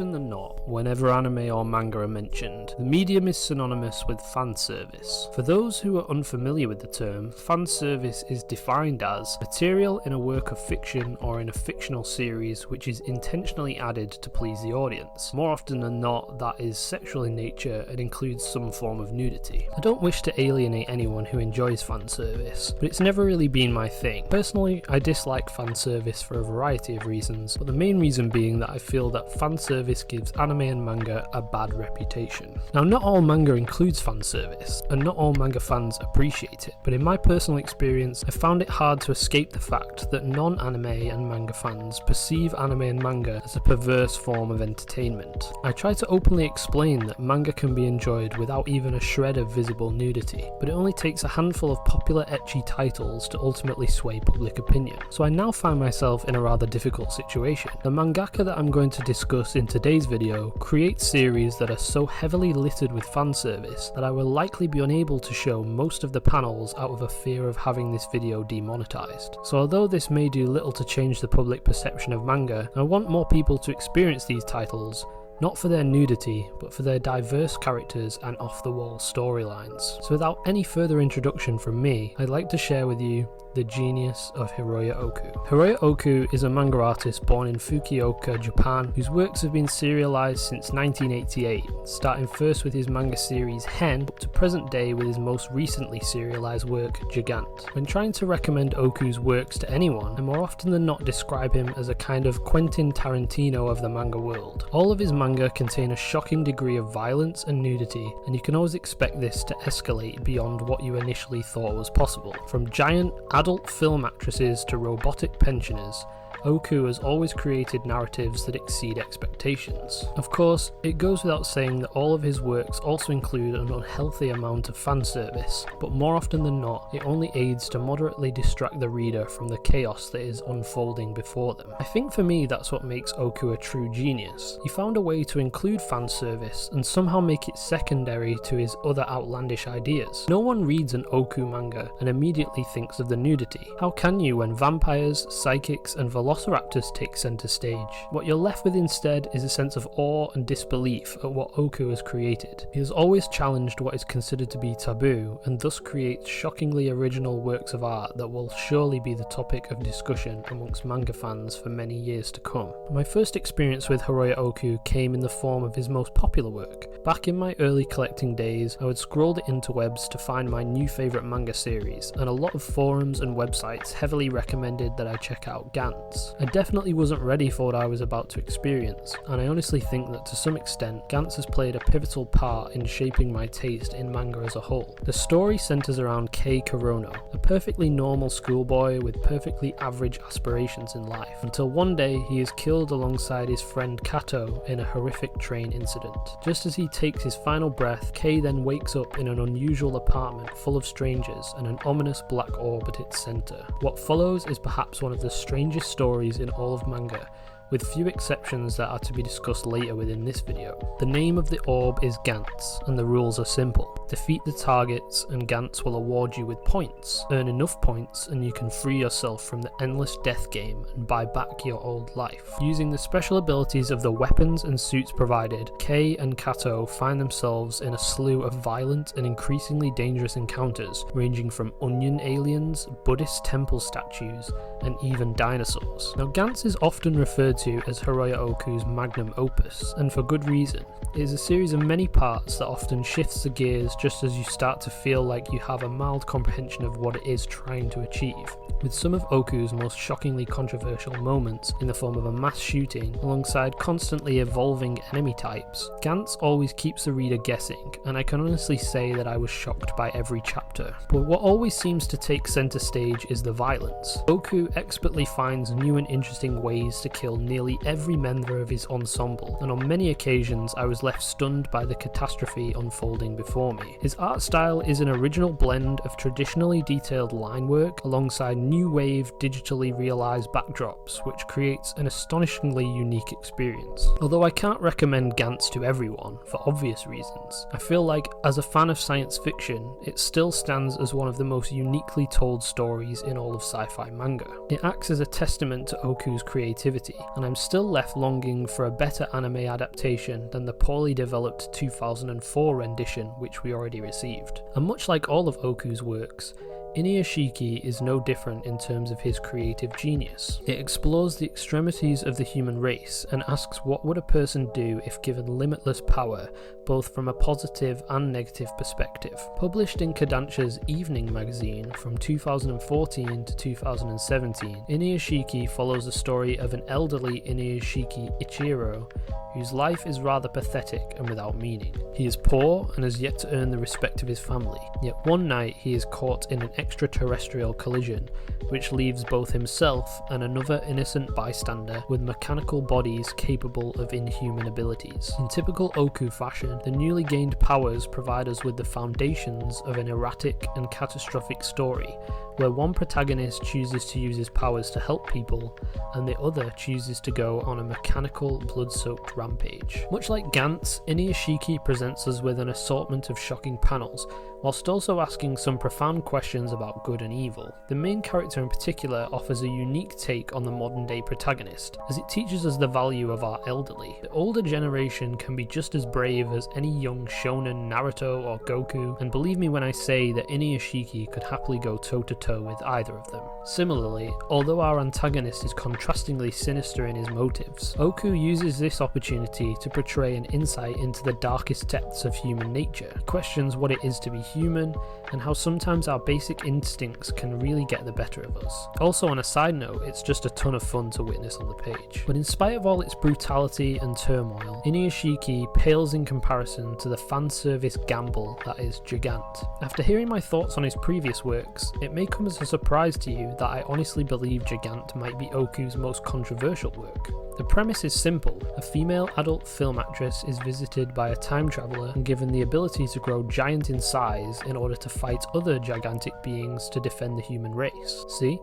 often than not, whenever anime or manga are mentioned, the medium is synonymous with fan service. For those who are unfamiliar with the term, fan service is defined as material in a work of fiction or in a fictional series which is intentionally added to please the audience. More often than not, that is sexual in nature and includes some form of nudity. I don't wish to alienate anyone who enjoys fan service, but it's never really been my thing. Personally, I dislike fan service for a variety of reasons, but the main reason being that I feel that fan service gives anime and manga a bad reputation. Now, not all manga includes fan service, and not all manga fans appreciate it, but in my personal experience, I found it hard to escape the fact that non-anime and manga fans perceive anime and manga as a perverse form of entertainment. I try to openly explain that manga can be enjoyed without even a shred of visible nudity, but it only takes a handful of popular ecchi titles to ultimately sway public opinion. So I now find myself in a rather difficult situation. The mangaka that I'm going to discuss in today's video creates series that are so heavily littered with fan service that I will likely be unable to show most of the panels out of a fear of having this video demonetized. So although this may do little to change the public perception of manga, I want more people to experience these titles, not for their nudity, but for their diverse characters and off-the-wall storylines. So without any further introduction from me, I'd like to share with you the Genius of Hiroya Oku. Hiroya Oku is a manga artist born in Fukuoka, Japan, whose works have been serialized since 1988, starting first with his manga series Hen, up to present day with his most recently serialized work Gigant. When trying to recommend Oku's works to anyone, I more often than not describe him as a kind of Quentin Tarantino of the manga world. All of his manga contain a shocking degree of violence and nudity, and you can always expect this to escalate beyond what you initially thought was possible. From giant adult film actresses to robotic pensioners, Oku has always created narratives that exceed expectations. Of course, it goes without saying that all of his works also include an unhealthy amount of fan service, but more often than not, it only aids to moderately distract the reader from the chaos that is unfolding before them. I think for me that's what makes Oku a true genius. He found a way to include fan service and somehow make it secondary to his other outlandish ideas. No one reads an Oku manga and immediately thinks of the nudity. How can you when vampires, psychics and velociraptors take centre stage? What you're left with instead is a sense of awe and disbelief at what Oku has created. He has always challenged what is considered to be taboo, and thus creates shockingly original works of art that will surely be the topic of discussion amongst manga fans for many years to come. My first experience with Hiroya Oku came in the form of his most popular work. Back in my early collecting days, I would scroll the interwebs to find my new favourite manga series, and a lot of forums and websites heavily recommended that I check out Gantz. I definitely wasn't ready for what I was about to experience, and I honestly think that to some extent, Gantz has played a pivotal part in shaping my taste in manga as a whole. The story centres around Kei Korono, a perfectly normal schoolboy with perfectly average aspirations in life, until one day he is killed alongside his friend Kato in a horrific train incident. Just as he takes his final breath, Kei then wakes up in an unusual apartment full of strangers and an ominous black orb at its centre. What follows is perhaps one of the strangest stories in all of manga, with few exceptions that are to be discussed later within this video. The name of the orb is Gantz, and the rules are simple. Defeat the targets and Gantz will award you with points. Earn enough points and you can free yourself from the endless death game and buy back your old life. Using the special abilities of the weapons and suits provided, Kei and Kato find themselves in a slew of violent and increasingly dangerous encounters, ranging from onion aliens, Buddhist temple statues, and even dinosaurs. Now, Gantz is often referred to as Hiroya Oku's magnum opus, and for good reason. It is a series of many parts that often shifts the gears just as you start to feel like you have a mild comprehension of what it is trying to achieve, with some of Oku's most shockingly controversial moments in the form of a mass shooting alongside constantly evolving enemy types. Gantz always keeps the reader guessing, and I can honestly say that I was shocked by every chapter. But what always seems to take centre stage is the violence. Oku expertly finds new and interesting ways to kill nearly every member of his ensemble, and on many occasions I was left stunned by the catastrophe unfolding before me. His art style is an original blend of traditionally detailed line work alongside new wave digitally realised backdrops, which creates an astonishingly unique experience. Although I can't recommend Gantz to everyone, for obvious reasons, I feel like as a fan of science fiction, it still stands as one of the most uniquely told stories in all of sci-fi manga. It acts as a testament to Oku's creativity, and I'm still left longing for a better anime adaptation than the poorly developed 2004 rendition which we already received. And much like all of Oku's works, Inuyashiki is no different in terms of his creative genius. It explores the extremities of the human race and asks what would a person do if given limitless power, both from a positive and negative perspective. Published in Kodansha's Evening magazine from 2014 to 2017, Inuyashiki follows the story of an elderly Inuyashiki Ichiro whose life is rather pathetic and without meaning. He is poor and has yet to earn the respect of his family, yet one night he is caught in an extraterrestrial collision which leaves both himself and another innocent bystander with mechanical bodies capable of inhuman abilities. In typical Oku fashion, the newly gained powers provide us with the foundations of an erratic and catastrophic story, where one protagonist chooses to use his powers to help people, and the other chooses to go on a mechanical, blood-soaked rampage. Much like Gantz, Inuyashiki presents us with an assortment of shocking panels, whilst also asking some profound questions about good and evil. The main character in particular offers a unique take on the modern-day protagonist, as it teaches us the value of our elderly. The older generation can be just as brave as any young shonen Naruto or Goku, and believe me when I say that Inuyashiki could happily go toe-to-toe with either of them. Similarly, although our antagonist is contrastingly sinister in his motives, Oku uses this opportunity to portray an insight into the darkest depths of human nature. He questions what it is to be human, and how sometimes our basic instincts can really get the better of us. Also, on a side note, it's just a ton of fun to witness on the page. But in spite of all its brutality and turmoil, Inuyashiki pales in comparison to the fan service gamble that is Gigant. After hearing my thoughts on his previous works, it may come as a surprise to you that I honestly believe Gigant might be Oku's most controversial work. The premise is simple. A female adult film actress is visited by a time traveller and given the ability to grow giant in size in order to fight other gigantic beings to defend the human race. See?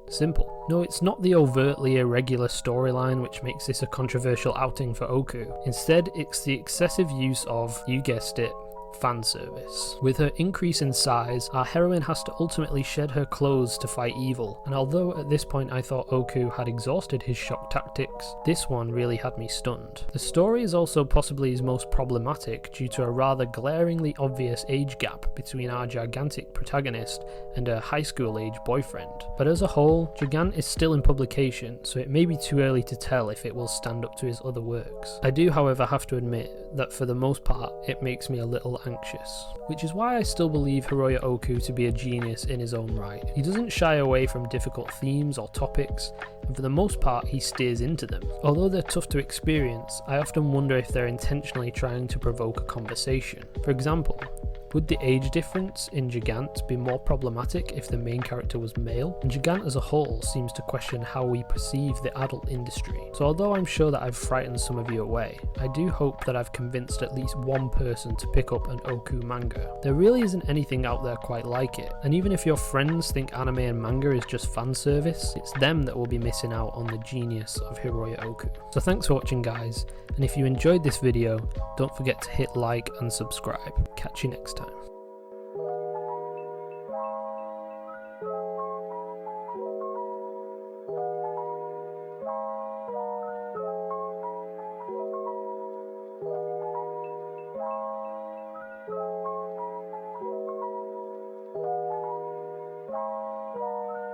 Simple. No, it's not the overtly irregular storyline which makes this a controversial outing for Oku. Instead, it's the excessive use of, you guessed it, fan service. With her increase in size, our heroine has to ultimately shed her clothes to fight evil, and although at this point I thought Oku had exhausted his shock tactics, this one really had me stunned. The story is also possibly his most problematic due to a rather glaringly obvious age gap between our gigantic protagonist and her high school age boyfriend. But as a whole, Gigant is still in publication, so it may be too early to tell if it will stand up to his other works. I do however have to admit that for the most part it makes me a little anxious, which is why I still believe Hiroya Oku to be a genius in his own right. He doesn't shy away from difficult themes or topics, and for the most part he steers into them. Although they're tough to experience, I often wonder if they're intentionally trying to provoke a conversation. For example, would the age difference in Gigant be more problematic if the main character was male? And Gigant as a whole seems to question how we perceive the adult industry. So although I'm sure that I've frightened some of you away, I do hope that I've convinced at least one person to pick up an Oku manga. There really isn't anything out there quite like it, and even if your friends think anime and manga is just fan service, it's them that will be missing out on the genius of Hiroya Oku. So thanks for watching guys, and if you enjoyed this video, don't forget to hit like and subscribe. Catch you next time.